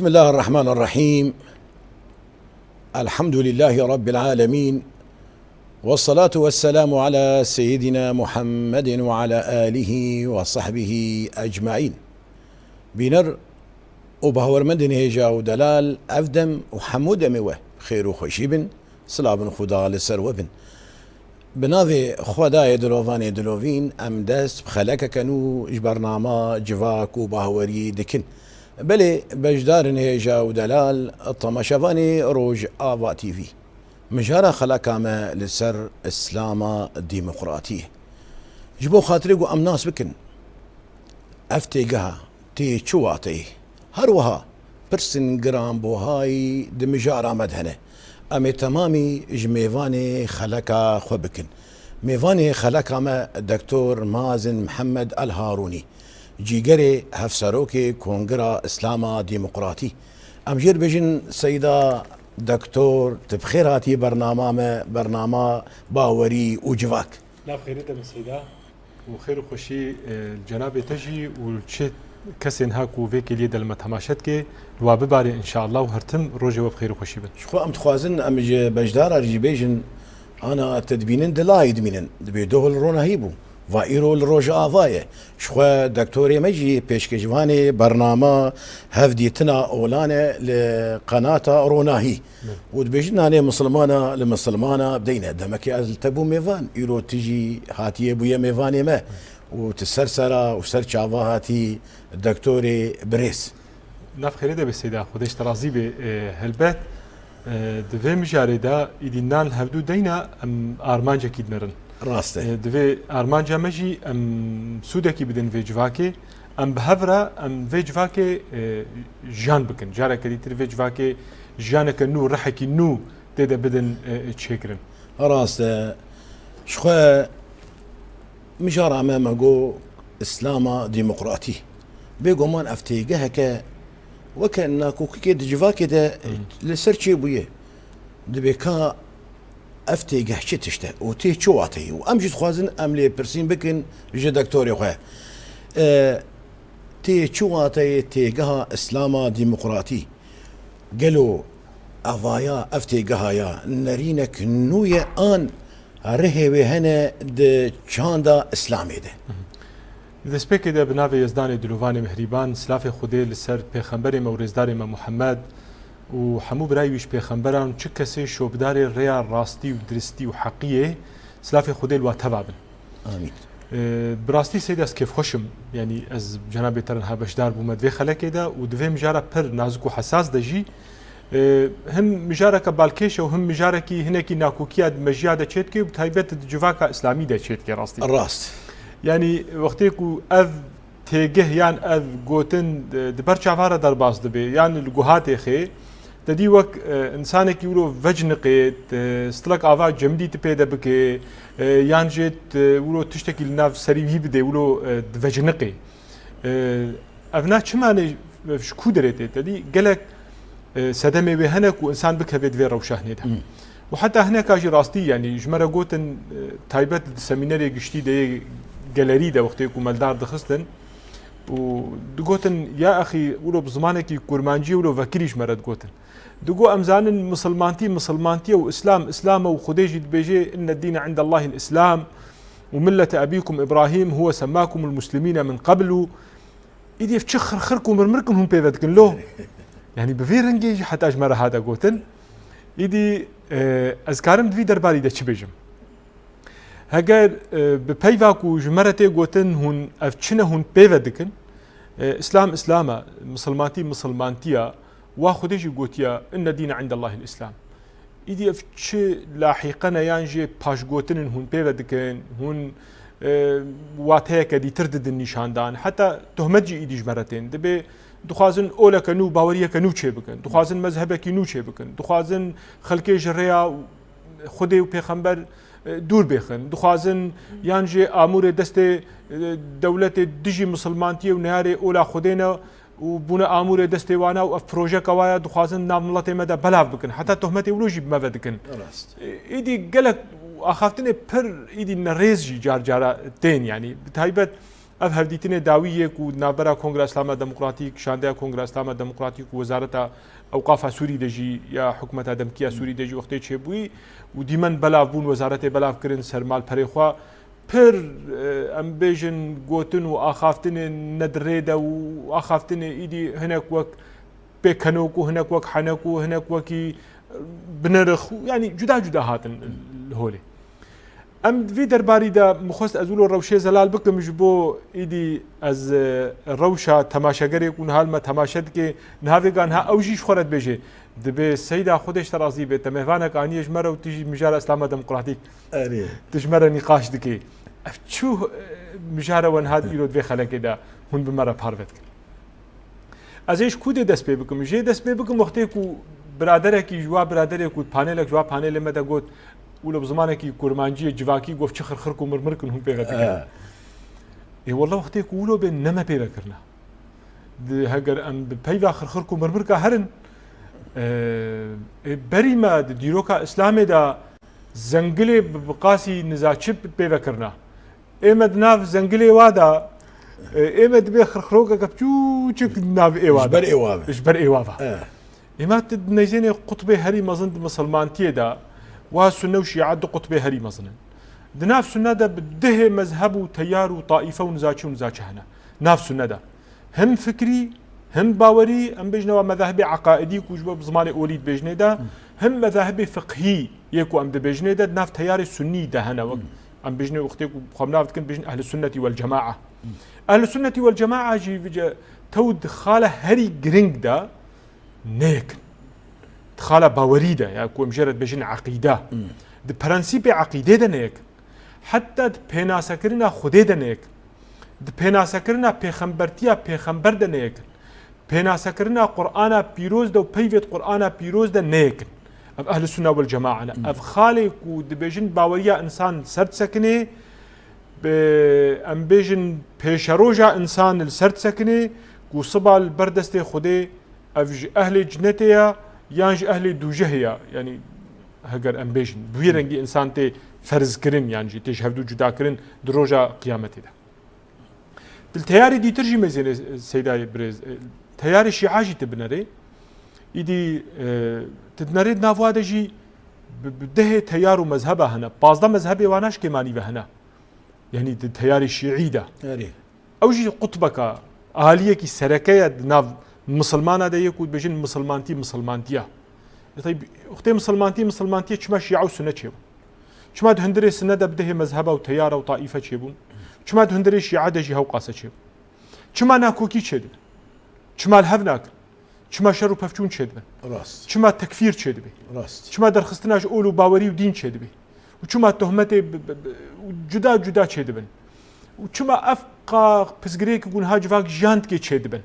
بسم الله الرحمن الرحيم. الحمد لله رب العالمين، والصلاة والسلام على سيدنا محمد وعلى آله وصحبه أجمعين. بينر وبهور مدن هيجا ودلال أفدم وحمود أموه خير وخشيبن صلاب خدا لسر وبن بناذي خداي دلوفاني دلوفين أم دست بخلك كانوا برنامج جواك وبهوري دكن بلي بجدار هيجا ودلال الطمشفاني روج آفا تي في مجارة خلاكامة لسر إسلاما ديمقراطية جبو خاطريقو أم ناس بكن أفتيقها تي چواتي هروها برسن جرام بوهاي دمجارة مدهنة أمي تمامي جميفاني خلاكا خوبكن ميفاني خلاكامة دكتور مازن محمد الهاروني جيجري هفسروكي كونغرا إسلاما ديمقراطي أمجير بجن سيدة دكتور تبخيراتي برنامج باوري وجواك. لا خيرته من سيدة وخير وخشي الجناب تجي والشيء كسن هاكو فيك اليد المتماشتك وبباري إن شاء الله وهرتم روجه وبخير وخشي بن. شو أم تخوازن أم بجدار أرجي بيجن أنا تدبينن دلايد منن دبيدوه الرونا هيبو وإيرو الروج آفاية شخوا دكتوري مجي بيشكجواني برنامج هفديتنا أولانا لقناة روناهي ودبيجنا عليه مسلمانا لمسلمانا بدينا دمكي التبو ميفان إيرو تجي هاتي بويا ميفاني ما وتسرسرة وسرش هاتي دكتوري بريس ناف خيرده بالسيدة خدش ترازي بهالبات دفي مجاردا إدينان هفدو دينا أم أرمانجا كيد مرن راسته دفي أرمانجا مجي أم سودكي بدن في جواكي أم بهفرا أم في جواكي جان بكن جارة كديتر في جواكي جانك نو رحكي نو تيدا بدن تشكرن راسته شخوا مجار أمامه إسلاما ديمقراطي بيقو مان أفتيقها ك وكأنكو كيد جواكي دا لسرشي بويه دبيكا افتيقه شي تشتا وتي شواتي وامجد خوازن املي برسين بكن جي دكتوري خواه تي شواتي تيقها اسلاما ديمقراطي قالوا افايا افتيقها يا نرينك نوية ان رهوي هنا د چاندا اسلامي ده دسپێکی دا بناوی یزدانی دلووانی مهریبان سلافی خودی لسر پیغمبر مورزداری ما محمد و همو برایویش پیغمبران چه کسی شوبداری ریا راستی و درستی و حقیه سلافی خودی الوا تبابن آمین براستی سید از کیف خوشم یعنی از جناب ترنها بشدار بومد وی خلقه دا و دوی مجاره پر نازک و حساس دجی هم مجاره که بالکش و هم مجاره که هنکی ناکوکیاد مجیاده چید که و تایبت جواکا اسلامی دا چید که راستی الراست يعني وقتيكو اذ تيجه يعني اذ جوتن دبر شافاره درباس دبي يعني الجوهات خي تدي وك انسانك يقولوا فجنقي استلك افا جمدي تبيدا بك يعني جيت يقولوا تشتكي لناف سري بده يقولوا فجنقي افنا شماني شكو دريتي تدي قالك سدمي بهنك وانسان بك هفيد في روشاهني ده وحتى هناك اجي راستي يعني جمره جوتن تايبت سميناري قشتي ده جاليري ده وقتيكو مالدار دخستن ودقوتن يا اخي ولو بزمانك كورمانجي ولو فكريش مرد قوتن دقو امزان مسلمانتي واسلام وخديجي بيجي ان الدين عند الله الاسلام ومله ابيكم ابراهيم هو سماكم المسلمين من قبل ايدي فتشخر خركم مرمركم هم بيفدكن له يعني بفيرنجي حتى اجمر هذا قوتن ايدي ازكارم في درباري ده تشبيجم هجر بپیواک و جمرته گوتن هون افچنه هون پیو دکن اسلاما مسلمانتیا و خودش گوتیا ان دین عند الله الاسلام ایدی افچ لاحقا یانجی پاش گوتن هون پیو دکن هون واته کدی تردد نشاندان حتی تهمت جی ایدی جمرتين دبی دخوازن اولا کنو باوریه کنو چه بکن دخوازن مذهب کنو چه بکن دخوازن خلق جریا خودی و پیغمبر دور بخن دخوازن یانجی امور دست دولت دجی مسلمانتی و نهاری اولا خودینا و بنا امور دست وانا و پروژه کوایا دخوازن نام ملت مدا بلاف بکن حتی تهمت ولوجی بمفد کن ایدی گلک اخافتنه پر ایدی نریز جار جارا تین يعني بتهيبت اف هفدیتنه داویه کو نابرا کنگره اسلام دموکراتیک شانده کنگره اسلام دموکراتیک وزارت اوقاف سوری دجی یا حکومت دمکیه سوری دجی وقتی چه بوی و دیمن بلاف بون وزارت بلاف کرن سرمال پرخوا پر ام بیژن گوتن و آخافتن ندرده و آخافتن ایدی هناك وک بکنوک و هناك وک حنک و هناك وکی بنرخ يعني جدا هاتن الهولي ام في درباري دا مخست ازولو روشي زلال بكم جبو ايدي از روشا تماشاگری كون حال ما تماشد که نهاوگان ها اوجيش خورد بيجي دبي سيدا خودش ترازي به تمهوانك انيش مره و تيجي مجال اسلام ديمقراطيك تجمره نقاش دكي شو مجاره ون هاد ايرود في خلق دا هون بمره پارفت ازش كود دست بي بكم جي دست بي بكم وقتی کو برادرکی جواب برادرک و پانلک جواب پانل مده گوت ولو بزمانکی کرمانجی جواکی گفت چه خرخر کو مرمر کن هم پیغت کرد ای والله وقتی کو ولو به نما پیدا کرنا ده هگر ام پیدا خرخر کو مرمر کا هرن بری ما دیروکا اسلام دا زنگلی بقاسی نزاچب پیدا کرنا ایمد ناف زنگلی وادا ایمد به خرخروکا کپچو چک ناف ایوادا اجبر ایوادا إما نيزين قطبي هري مزن مسلمان تيدا وسنة وشيعة قطبي هري مزن دناف سنة دا بده مذهب وتيار وطائفة ونزاچ هنا ناف سنة دا هم فكري هم باوري هم بجنا مذاهب عقائدي كوجب بزمان أوليد بجنا دا هم مذاهب فقهي يكو أم بجنا دا ناف تيار السني دا هنا أم بجنا وقتك خمنا كن بجنا أهل السنة والجماعة أهل السنة والجماعة جي بجا تود خالة هري جرينج دا نيك خاله باوري ده يعني كو مجرد بجن عقيده ده برانسيب عقيده ده نيك حتى ده بيناسكرنا خوده ده نيك ده بيناسكرنا پیغمبر ده نيك بيناسكرنا قرآن بيروز ده و بيفت قرآن بيروز ده نيك اهل السنه والجماعه اف خالي كو ده بجن باوريا انسان سرد سكنه ام بجن بيشروجا انسان السرد سكنه كو صبا البردست خوده أفج أهل جنتيا يانج أهل دوجهيا يعني هجر أمبيشن بويرنجي إنسان تي فرز كرين يعني تشهدوا جدا كرين دروجا قيامتي ده بالتياري دي ترجمة زين سيدا بريز تياري شيعاجي تبنري يدي تدنري نافواده جي بده تيار مذهبه هنا بازدا مذهبي واناش كماني بهنا يعني تياري الشيعي ده أو جي قطبك أهاليه كي سركية ناف مسلمان هذا يكون بيجين مسلمانتيا طيب اختي مسلمانتيا شما شيعة وسنة شيبون شما هندري سنة بده مذهبه وتياره وطائفة شيبون شما هندري شيعة دجي هو قاسة شيبون شما ناكوكي شدبن شما الهفناك شما شر وبفجون شدبن راست شما تكفير شدبي راست شما درخستناش اولو باوري ودين شدبي وشما تهمتي جدا شدبن وشما افقا بسغريك يكون هاجفاك جانت كي شدبن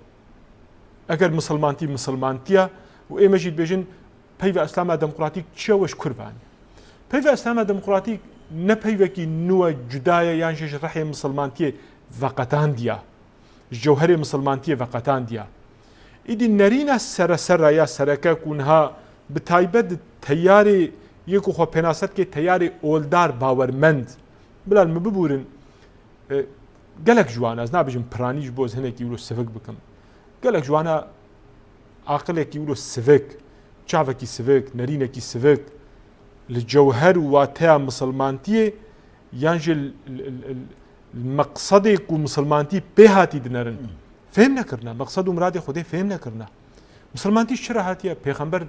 اگر مسلمانتيا و ايمجيد بيجن بيفا اسلام ديمقراطيك تشوش كربان بيفا اسلام ديمقراطيك نبيفكي نوع جدايا يانجش رحي مسلمانتيا فقطان ديا جوهري مسلمانتيا فقطان ديا ايدي نرينا سر يا سركا كونها بتايبد تياري يكو خو بناست كي تياري اولدار باورمند بلا مببورن قالك جوان از نابجن برانيج بوز هناك يقولوا سفك بكم قالك جوانا عقلك يقولوا سفك شعبك سفك نرينك سفك الجوهر واتها مسلمانتي ينجل المقصد ومسلمانتي بهاتي دنرن فهمنا كرنا مقصد ومراد خدي فهمنا كرنا مسلمانتي شرهاتيا پیغمبر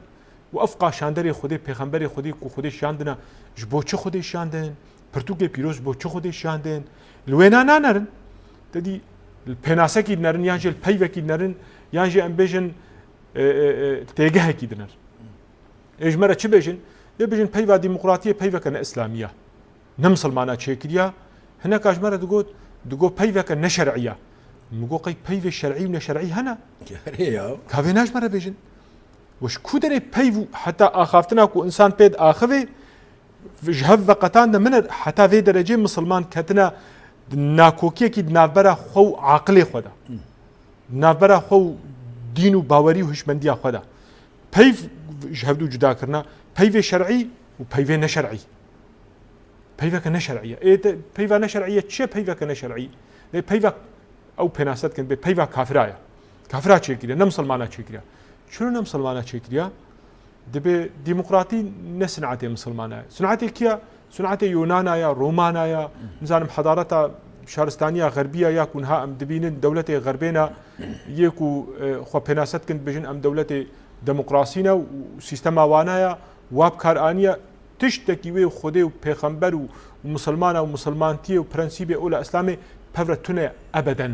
وافقا شاندري خدي پیغمبر خدي کو خدي شاندنا جبوچ خدي شاندن پرتوګه پیروز بوچ خدي شاندن لوينا نانرن تدي البناسكي نرن يانجل بيفكي نرن يانجي امبيجن تيجه كي دنر اجمره چه بيجن بيجن بيفا ديمقراطيه بيفك اسلاميه نمسلمانا تشيكريا هناك اجمره دغو بيفك نشرعيه مگو قي بيف شرعي ونشرعي هنا كافيناش مره بيجن وش كودري بيفو حتى اخافتنا كو انسان بيد اخفي جهف قطان من حتى في درجه مسلمان كتنا ناكوكي كي نافبرا خو عقلي خدا نافبرا خو دين و باوري و هشمنديا خدا بيف جهدو جدا كرنا بيف شرعي و بيف نشرعي بيف كنشرعيه ايه بيف نشرعيه تشي بيف كنشرعي بيف ئەو پێناسەتکن بێ پەیوا کافرا چێکریا نە مسلمانە چێکریا چۆن نە مسلمانە چێکریا دەبێ دیموکراتی نە سنعاتێ مسلمانایە سنعاتێکیە سنعاتێ یۆنانایە ڕۆمانایە نزانم حەدارەتە شارستانیە غەربیە یاکونها ئەم دەبینن دەولەتێ غەربێنە یەک و خۆ پێناسەتکن بژن ئەم دەولەتێ دەموکراسینە و سیستەما وانایە واب کارئانیە تشتێکی وێ و خودێ و پێخەمبەر و مسلمانە و مسلمانتیە و پرەنسیبێ ئەو لە ئەسلامێ پەورە تونێ ئەبەدەن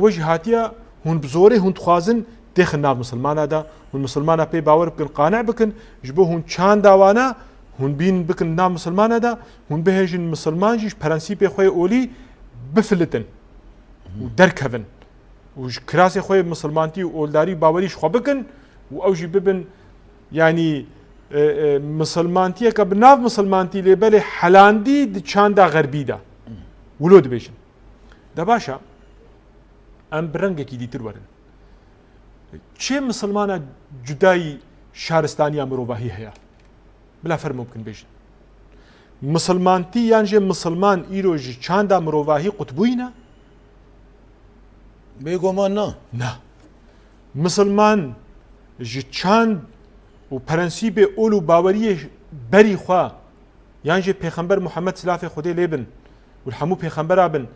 وەژ هاتیە هون بزۆرێ هون دخوازن دێخن ناو مسلمانەدا هون مسلمانە پێی باوەڕ بکەن قانع بکەن ji بۆ هون چان داوانە هون بین بکەن ناو مسلمانەدا هون بهێژن مسلمانجیش پەرەنسیبێ خۆی ئۆلی بفلتن و دەرکەون و کراسێ خۆی مسلمانتی و ئۆلداری باوەریش خۆ بکەن و ئەوژی ببن ینی مسلمانتیەکە بناو مسلمانتی لێبەرێ حەلاندی چاندا غەربیدا ولۆ دەبێژن دە باشە ئەم بڕەنگێکی دیتر وەرن چێ مسلمانە جودایی شارستانیا مرۆڤاهی هەیە بلا فەرمو بکەن بێژن مسلمانتی یانژێ مسلمان ئیرۆژی چاندا مرۆڤاهی قوتبووینە بێگۆمان نا مسلمان ji çand û prensîbê ol û baweriyê berî xwe yan jê pêxember Muhammed silafê Xwedê lê bin û hemû pêxembera bin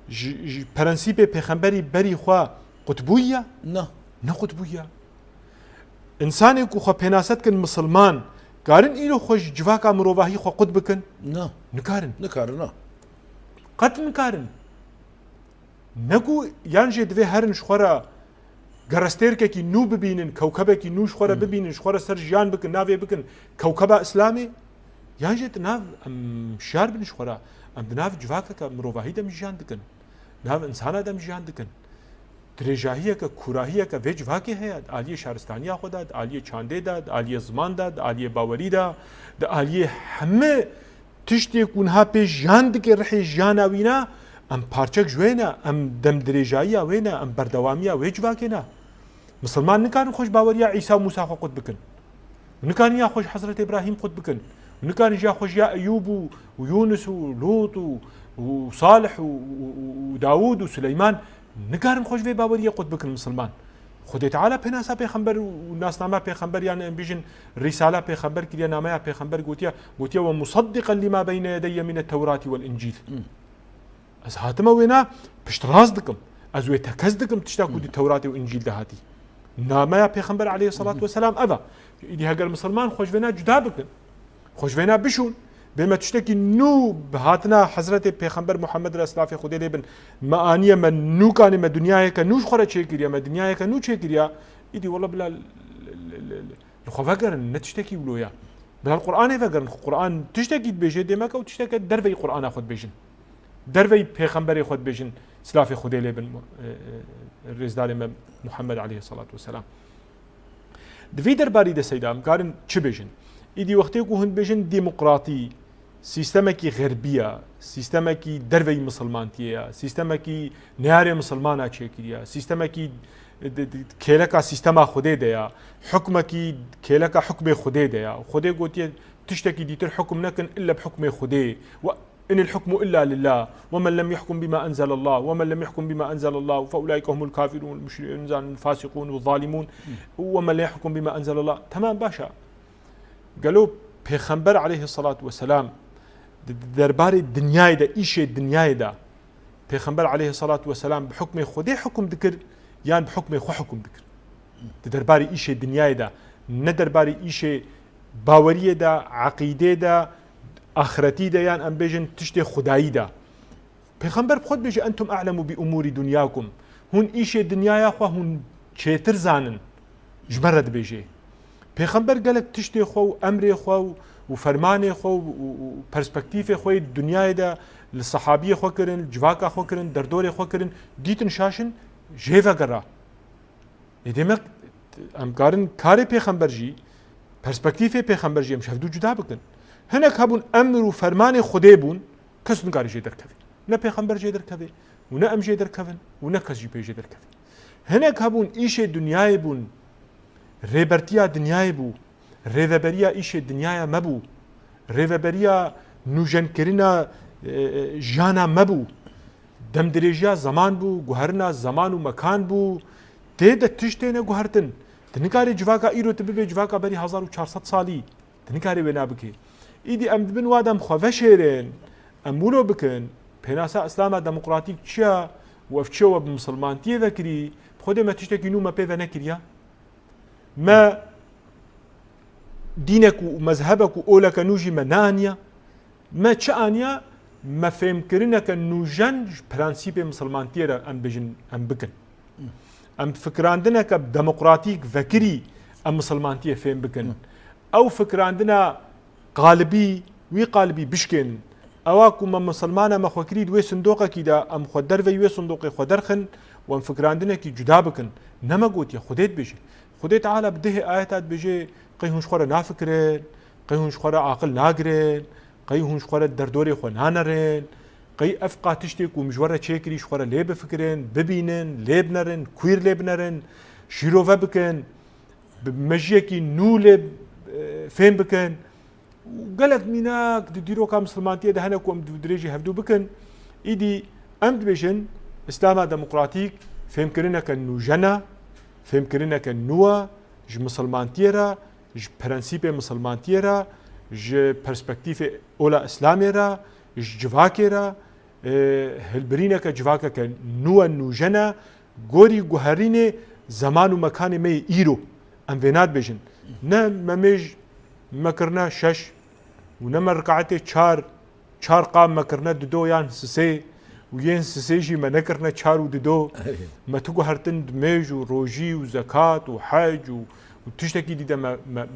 ji prensîbê pêxemberî berî xwe qutbûyiye ne qutbûyiye însanê ku xwe pênaset kin misilman karin îro xwe ji civaka mirovahî xwe qut bikin nikarin qet nikarin neku yan jê divê herin ji xwe re گەڕستێرکێکی نو ببینن کەوکەبێکی نوش خۆرە ببینن خۆرە سەر ژیان بکن ناوێ بکن کەوکەبە ئیسلامێ یانژێت ناو ئەم شار بنش خۆرە ئەم بناو جوواکەکە مرۆڤاهی دەم ژیان دکن ناو ئینسانە دەم ژیان دکن درێژاهیەکە کوراهیەکە vê civakê heye aliyê şaristaniya xwe da aliyê çandê da aliyê ziman da aliyê bawerî da di aliyê hemû tiştê ku niha pê jiyan dike rihê jiyana wî ne ئەم پارچەک ژوێنە ئەم دەم درێژاییە وێنە ئەم بەردەوامیە وێ جوواکێنە مسلمان نکارن خۆش باوەریە عیسا و موسا خۆ قوت بکن نکانی یا خۆش حەزرەت ئیبراهیم قوت بکن نکانی جا خۆش یا ئەیوب و یونس و لوط و صالح و داوود و سلەیمان نکارن خۆش وێ باوەریە قوت بکن مسلمان خودی تعالی پێناسا پێخەمبەر و ناسنامە پێخەمبەریان بژن ریسالە پێخەمبەر کردە نامەیە پێخەمبەر گوتیە ومصدقا لما بين يدي من التوراة والإنجيل ئەس هاتمە وێنا پشت ڕاست دکم ئەز وێ تەکەس دکم تشتا کو دی تەوراتی و ئینجیل داهاتی نامەیە پێخەمبەر عەلەیهی سەڵات وەسەلام ئەڤە ئیدی هەگەر مسلمان خۆشوێنا جودا بکن خۆشوێنا بشون بێمە تشتێکی نو بهاتنا حەزرەتێ پێخەمبەر محەممەد رە سلافی خودێ لێ بن مەعانیە مە نوکانی مە دنیایەکە نوش خۆرە چێکریە مە دنیایەکە نو چێکریە ئیدی وەڵە بلا خۆ ڤەگەرن نە تشتێکی ولۆیە بلا قورئانێ ڤەگەرن قورئان تشتێکی بێژێ دێمەکە و تشتێکە دەرڤەی قورئانە خۆت بێژن دەرڤەی پێخەمبەری خۆت بێژن سلافی خودێ لێ بن ڕێزداری مە محەممەد عەلەیهی سەڵات وەسەلام دوی دەرباری دەسەیدام کارن چ بێژن ئیدی وەختێک و هەند بێژن دیموقراتی سیستەمێکی غەربیە سیستەمێکی دەرڤەی مسلمانتیەیە سیستەمێکی نیارێ مسلمانە چێکریە سیستەمێکی کێلەکە سیستەما خودێ دەیە حکومێکی کێلەکە حکمێ خودێ دەیە خودێ گوتیە تشتێکی دیتر حکم نەکەن إلا بحکمێ خودێ إن الحكم إلا لله ومن لم يحكم بما أنزل الله ومن لم يحكم بما أنزل الله فأولئك هم الكافرون الفاسقون والظالمون ومن لا يحكم بما أنزل الله تمام باشا قالوا پیغمبر عليه الصلاة والسلام دربار الدنيا دا إيش الدنيا دا پیغمبر عليه الصلاة والسلام بحكم خودي حكم ذكر يعني بحكم خو حكم ذكر دربار إيش الدنيا دا ندربار إيش باورية دا عقيدة دا آخرتی دەیان ئەم بێژن تشتێ خوداییدا پێخەمبەر خۆت بێژە ئەنتم ئەعلەم بئوموری دنیاکم هون ئیشێ دنیایە خوا هون چێتر زانن ژمەرە دەبێژێ پێخەمبەر گەلک تشتێ خۆ و ئەمرێ خۆ و فەرمانێ خۆ و پەرسپەکتیفێ خۆی دنیایدا لە سەحابیە خۆ کردن جواکە خۆ کردن دەردۆرێ خۆ کردن دیتن شاشن ژێڤە گەڕا دێمە ئەم کارن کارێ پێخەمبەرژی پەرسپەکتیفێ پێخەمبەرژی ئەم شەفدوو جودا بکەن هەنێک هەبوون ئەمر و فەرمانی خودێ بوون کەس نکاری ژێ دەرکەوێت نە پێخەمبەر ژێ دەرکەوێت و نە ئەم ژێ دەرکەون و نە کەس ژی پێ ژێ دەرکەوێت هەنێک هەبوون ئیشێ دنیای بوون ڕێبەرتیا دنیای بوو ڕێڤەبەریە ئیشێ دنیایە مەبوو ڕێڤەبەریە نوژەنکردنە ژیانە مەبوو دم درێژیا زمان بوو گوهرنا زمان و مەکان بوو تێدە تشتێنە گوهرتن دنیکارێ جوواکە ئیرۆتە ببێ جوواکە بەری 1400 ساڵی دنیکارێ وێ نابکێ ئیدی ئەم دبن وادەم خۆڤە شێرێن ئەم بولۆ بکەن پێناسا ئەسلامە دەموقراتیک چییە وەف چێوە مسلمانتیە دەکری خۆدێ مە تشتێکی نومە پێ نەکریە مە دینێک و مەزهبێک و ئۆلەکە نوژی مە نانیە مە چ ئانیە مە فێمکردنەکە نوژەن پرانسیپێ مسلمانتیێرە ئەم بژن ئەم بکەن ئەم فکراندنەکە دەموقراتیک ڤەکری ئەم مسلمانتیە فێم بکەن ئەو فکراندنە قالبی وی قالبی بشکێن ئەوە کومە مسلمانە مەخۆکری دوێ سندۆقەکیدا ئەم خۆ دەرڤی وێ سندۆقی خۆ دەرخن و ئەم فکراندنێکی جودا بکەن نەمە گوتیە خودێت بێژێ خودێت تعالی بدهێ ئاەتات بێژێ قەی هونش خۆرە نافکرێن قەی هونش خۆرە عاقل ناگرێن قەی هونش خۆرە دەردۆرێ خۆ نانەرێن قەی ئەفقا تشتێک و مژوەرە چێکریش خۆرە لێ بفکرێن ببینن لێ بنەرن کویر لێ بنەرن شیرۆڤە بکەن مەژیەکی نو لێ فێن بکەن گەلک میناک دیرۆکە مسلمانتیە دەهەنە و ئەم درێژی هەفتوو بکەن ئیدی ئەم دبێژن ئیسلامە دەموقراتیک فێمکردنەکە نوژەنە فێمکردنەکە نووە ji مسلمانتیێرە ji پرەنسیپێ مسلمانتیێرە ji پەرسپەکتیفێ ئۆلا ئیسلامێرە ji civakêre hilbirîneke civakeke nû e nûjen e gorî guherînê zeman û mekanê me yê îro em vê nadibêjin ne memêj mekirine şeş û ne me rikaetê çar qam mekirine dido yan sisê û yên sisê jî me nekirine çar û dido me tu guhertin dimêj û rojî û zekat û hec û tiştekî dîde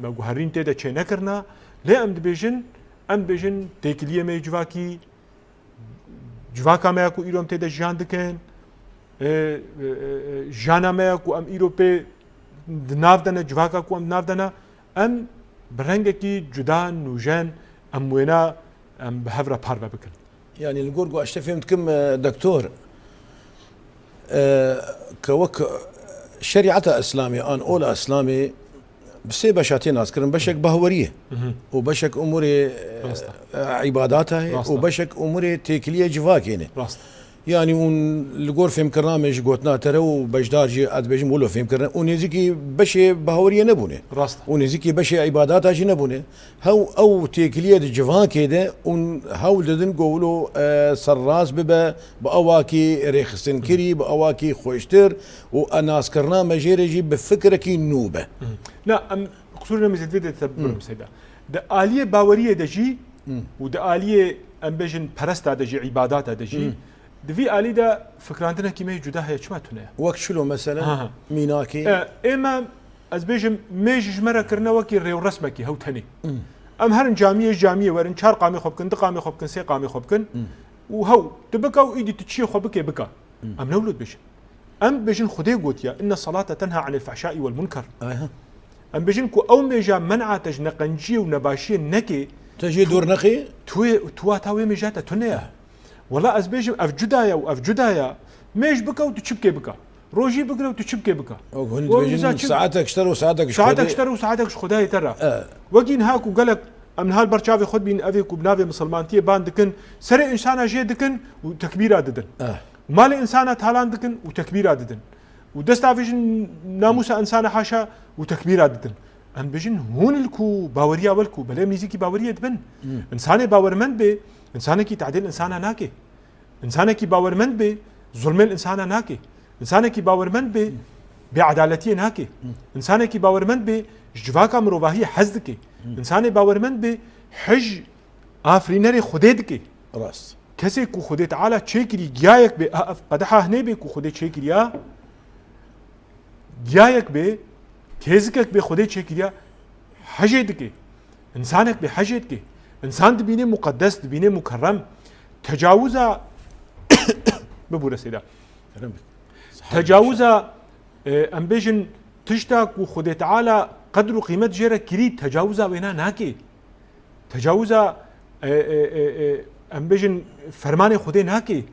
me guherîn tê de çê nekirine lê em dibêjin em dibêjin têkiliyê me civakî civaka me ya ku îro em tê de jiyan dikin jiyana me ya ku em îro pê di nav dene civaka ku em nav dene em bi rengekî cuda nûjen em wêna em bi hev re parve bikin. يعني الجورجو اشتفهم كم دكتور كوك شريعة اسلامي ان اولى اسلامي بسي بشاتين اذكرن بشك بهوريه وبشك امور عباداتها وبشك امور تيكليه جواكينه يعني اون الجور فهم كرامج قوتنا ترى وبجدار جي اد بيجي مولو فهم كرنا ونزيكي بشي بهوريه نبونه ونزيكي بشي عباداتها جي نبونه هو او تيكليه جوان كده ون هاول ددن قولوا سراس ببا باواكي ريخسن كري باواكي خوشتر وانا سكرنا مجيرجي بفكركي نوبه لا ام قصورنا مثل فيديو تبرم سيدا ده آلية باورية دجي وده آلية ام بيجن پرستا دجي عباداتها دجي دفي آلي دا فكرانتنا كيما جدا هي شما تونه وقت شلو مثلا ميناكي اما از بيجم ميج جمرة كرنا وكي ريو رسمكي هو تاني ام هرن جامية ورن چار قامي خوبكن دو قامي خوبكن سي قامي خوبكن وهو تبكا وايدي تتشي خوبكي بكا ام نولد بيجن ام بيجن خدي قوتيا ان الصلاة تنهى عن الفحشاء والمنكر ام بيجن كو او ميجا منع تجنقنجي ونباشي نكي تجي دور نقي توا تاوي ميجاتا تنيا والله از بيجم اف جدايا واف جدايا ميش بكا وتشبكي بكا روجي بكرا وتشبكي بكا ساعتك اشتروا ساعتك خداي ترى وقين هاكو قالك ام نهال برشافي خد بين افيك وبنافي مسلمانتي بان دكن سري انسان جي دكن وتكبيرا ددن مال انسان تالان دكن وتكبيرا ددن ودستافيجن ناموس انسان حاشا وتكبيرا ددن ام بيجن هون الكو باوريا والكو بلا ميزيكي باوريا دبن انسان باورمند بي انسانك تعديل انسان ناكي انسانك باورمند بي ظلم الانسان ناكي انسانك باورمند بي بعدالتي ناكي انسانك باورمند بي جواكا مروباهي حزدكي انسان باورمند بي حج افرينري خديدكي راس كسي كو خدي تعالى تشيكري جايك بي قدحا هني بي كو خدي تشيكريا جايك بي كيزكك بي خدي تشيكريا حجيدكي انسانك بحجيدكي انسان دبينه مقدس دبينه مكرم تجاوزا ببورة سيدا تجاوزا ام بيجن تشتاك وخدي تعالى قدر وقيمة جيرا كريد تجاوزا وينا ناكي تجاوزا ام بيجن فرمان خدي ناكي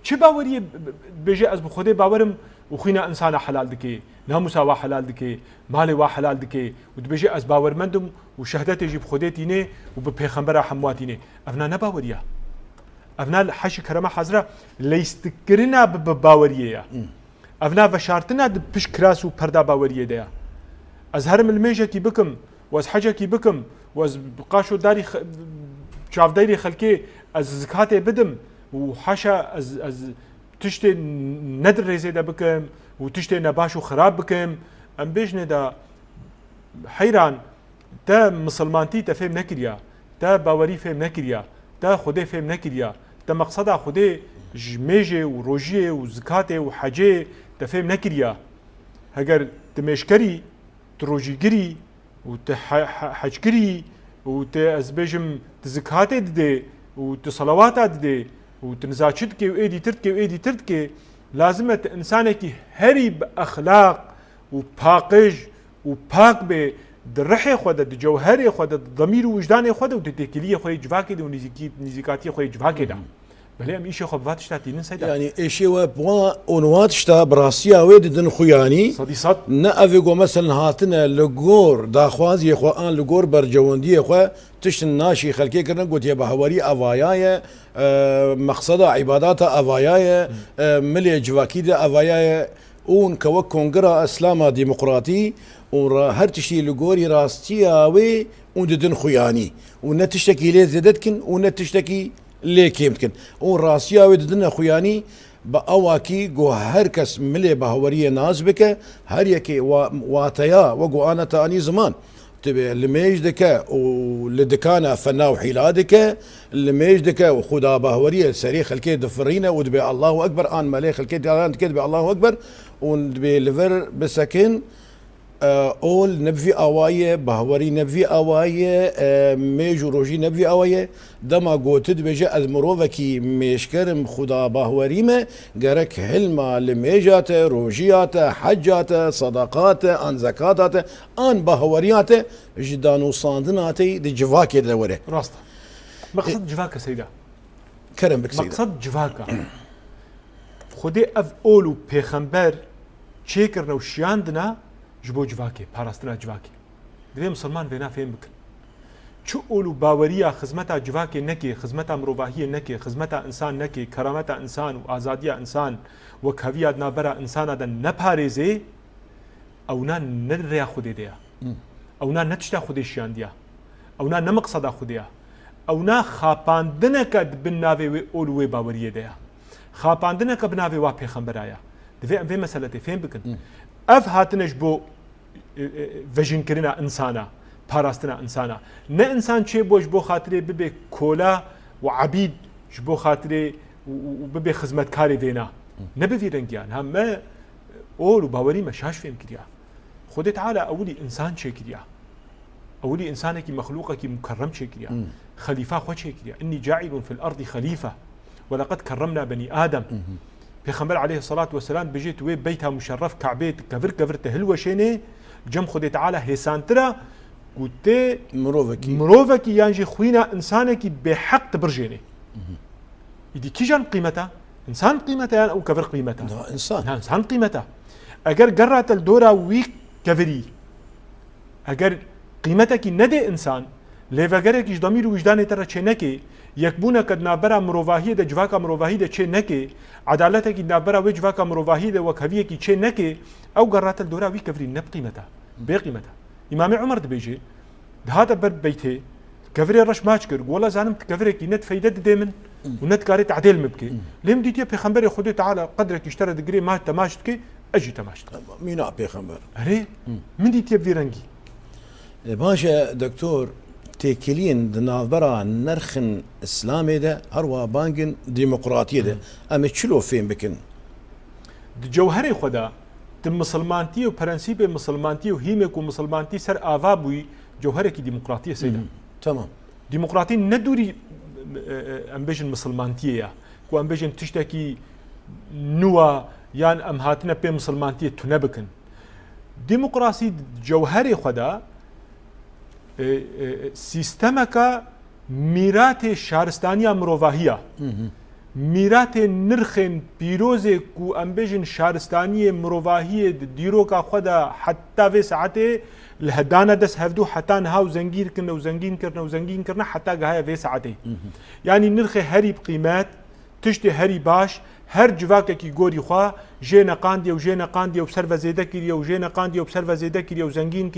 چه باوري بيجي از بخدي باورم وخينا انسان حلال دكي ناموسا وا حلال دكي مالي وا حلال دكي ودبيجي از باورمندم وشهادتي جيب خديتيني وبپيغمبر حمواتيني افنا نباوريا افنا حشي كرما حزرا ليستكرنا بباوريه افنا وشارتنا بش كراسو بردا باوريه ده از هرم الميجا كي بكم واز حاجه كي بكم واز بقاشو داري شاف داري خلكي از زكاتي بدم وحاشا از تشتي ندر ريزيدا بكم وتشتي نباشو خراب بكم ام بيجني دا حيران تا مسلمانتي تفهم نكريا تا باوري فهم نكريا تا خدي فهم نكريا تا مقصدا خدي جميجي وروجيه وزكاتي وحاجه تفهم نكريا هجر تمشكري تروجيجري وتحجكري وتأزبجم تزكاتي ددي وتصلوات ددي وتنزاچتكي وإيدي ترتكي وإيدي ترتكي لازمة إنسانك هري بأخلاق وباقج وباق به درحي خود الجوهري خود الضمير وجداني خود وتتكليه خود جواكي ده ونزيكاتي خود جواكي ده بله ام ایشه خب واتش تاتینن سیدا يعني ایشه و بوا اونواتش تا براسيا ويد دن خوياني صديصات نا افيغو مثلا هاتنا لغور داخواز يخو ان لغور برجوندي يخو تشتن ناشي خلكي كرن قلت يا بهوري افايا مقصدا عبادات افايا ملي جواكي افايا اون كو كونغرا اسلاما ديمقراطي هر تشتي لغوري راستيا وي دن خوياني ونتشتكي لي زدتكن ونتشتكي ليه كيمتكن وراسيا ودنا خوياني بأواكي جو هركس ملي بهوريه ناز بك هر يكي واتيا وقو انا تاني زمان تبي لميج دكا ولدكانا فنا وحيلادك لميج دكا وخدا بهوريه سري خلكي دفرينا ودبي الله اكبر ان ملي خلكي دبي الله اكبر ودبي ليفر بسكن اول نبفي اوايه بهوري نبفي اوايه ميجو روجي نبفي اوايه دما قوتد بجا المروفكي ميشكرم خدا بهوريمه جرك هلما لميجات روجيات حجات صدقات ان زكاتات ان بهوريات جدانو صاندناتي دي جواكي دوره راستا مقصد جواكا سيدا كرم بك سيدا مقصد جواكا خدي اف اولو پیغمبر چيكرنا وشياندنا جبو جواكي باراستنا جواكي دوی مسلمان وینا فهم بکن چو اولو باوريا خدمتا جواكي نكي خدمتا مروباهية نكي خدمتا انسان نكي كرامتا انسان وآزادية انسان وكهوية نابرا انسان دا نپاريزي اونا نريا خودي ديا اونا نتشتا خودي شيان ديا اونا نمقصدا خوديا اونا خاپاندنك بناوي وي اولو وي باورية ديا خاپاندنك بناوي وا پیغمبرايا دوی ام في مسألة فهم بکن اف هاتنش بو وجن كرنا انسانا باراستنا انسانا نه انسان چه بوش بو خاطري ببي كولا وعبيد بو خاطري وببي خدمتكاري فينا نبي رنجيان هم اول باوري مشاش فهم كريا خد تعالى اولي انسان چه كريا اولي انسانك مخلوقك مكرم چه كريا خليفه خو چه كريا اني جاعل في الارض خليفه ولقد كرمنا بني ادم پیغمبر عليه الصلاة والسلام بجيت وي بيتها مشرف كعبيت كفر تهلوة شيني جم خدي تعالى هيسانترا قلت مروفكي يانجي خوينا انسانك بحق تبرجيني يدي كي جان قيمتها انسان قيمتها يعني او كفر قيمتها لا انسان لا انسان قيمتها اگر قرات الدورة ويك كفري اگر قيمتك ندي انسان ليفاگرك ايش ضمير وجداني ترى چنكي يكبونا قد نابرا مروفاهية دا جواكا مروفاهية دا چه نكي عدالتك نابرا وي جواكا مروفاهية دا وكهوية كي چه نكي او قرات الدورة وي كفري نب قيمتها بقيمتها امام عمر دبيجي هذا بر بيته كفري رش ماچكر ولا زانم كفري كي نت فايدة ديمن ونت كاري تعديل مبكي لم ديتي بيغمبر خدي تعالى قدرك اشترى دغري ما تماشتكي اجي تماشتك مينا بيغمبر هري من ديتي بفيرنجي باشا دكتور تيكلين دنافبرا نرخن اسلامي ده هروا بانجن ديمقراطية ده اما تشلو فين بكن جوهري خدا تم مسلمانتي وبرنسيب مسلمانتي وهيمك ومسلمانتي سر آفابوي جوهرك ديمقراطية سيدا تمام ديمقراطية ندوري امبيجن مسلمانتية كو امبيجن تشتكي نوا يان ام هاتنا بي مسلمانتية تنبكن ديمقراطي جوهري خدا سيستمك ميرات شارستانيا مروفاهية میرات نرخن پیروزه کو ام بجن شارستانی مروواهی دیروکا خدا حتی في ساعته الهدانا دس هفدو حتى نهاو زنجير كنا وزنجين كرنا حتى جهاية في ساعتين يعني نرخي هري بقيمات تشتي هري باش هر جواكا كي جوري خوا جينا قانديا وبسرفا زيدا كيريا وجينا قانديا وبسرفا زيدا كيريا وزنجين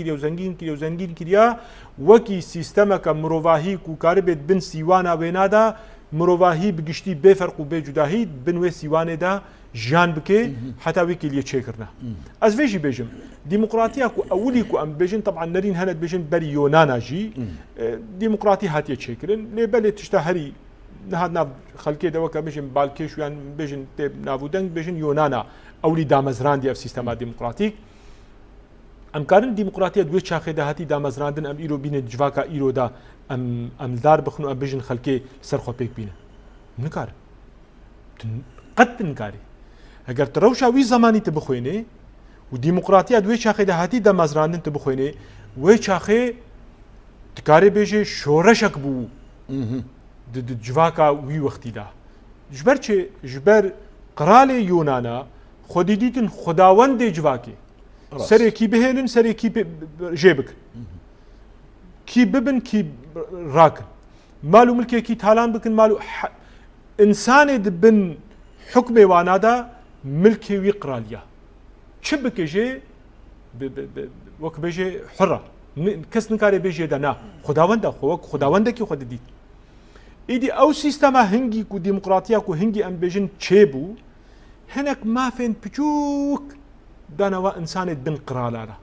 كيريا وكي سيستمك مروفاهي كو كاربت بن سيوانا بينادا مروفاهي بقشتي بفرق وبجداهي بنوي سيوانه دا جان بكي حتى ويكي اللي تشيكرنا از فيجي بيجم ديمقراطية كو اولي كو ام بيجن طبعا نرين هند بيجن بري يونانا جي ديمقراطية هاتيه تشيكرن لبالي تشتهري نهاد خلكي دوكا بيجن بالكيش يعني بيجن تيب نافودنج بيجن يونانا اولي دامزران دي اف سيستما ديمقراطيك ام كارن ديمقراطية دوي شاخي دا هاتي دامزراندن ام ايرو بين جواكا ايرو دا ام دار بخنو ام بيجن خلكي سرخو بيك بينا نكار قد تنكاري اگر تروشا وی زمانی تبخوینه و دیمقراطیه دوی چاخه ده هاتی د مزراندن تبخوینه وی چاخه تکاری بيجي شورشک بو د جواکا وی وقتی ده جبر قرال یونانا خودیدیتن خداوند جواکی سری کی بهلن سری کی جيبك کی ببن کی راكن مالو ملكي کی تالان بكن مالو انسان دبن حكمي وانادا ملكي ويقراليا شبك جي وك بيجي حرة كس نكاري بيجي دنا خداوندا خوك خداوندك خود دي ايدي او سيستما هنجي كو ديمقراطيا كو هنجي ام بيجن تشيبو هناك ما فين بجوك دانوا انسان بن قرالالا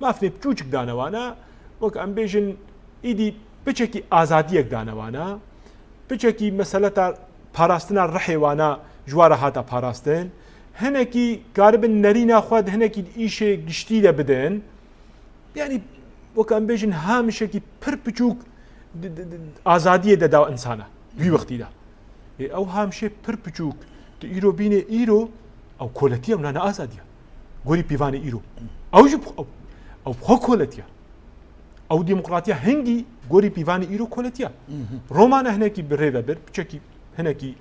ما فين بجوك دانوانا وك ام بيجن ايدي بچكي ازاديك دانوانا بچكي مسألة پاراستنا رحيوانا جوارا هاتا پاراستن هنكي قاربن نرينا خود هنكي ايشه گشتي ده بدن يعني وكان بيجن هامشكي پر بچوك آزادية ده دا انسانا بي وقتي ده او هامشه پر بچوك ده ايرو بينه ايرو او كولتيا ونانا آزادية غوري بيوانه ايرو او جب او بخو كولتيا او ديمقراطيا هنگي غوري بيوانه ايرو كولتيا رومانا هنكي بريفا بر بچكي هنكي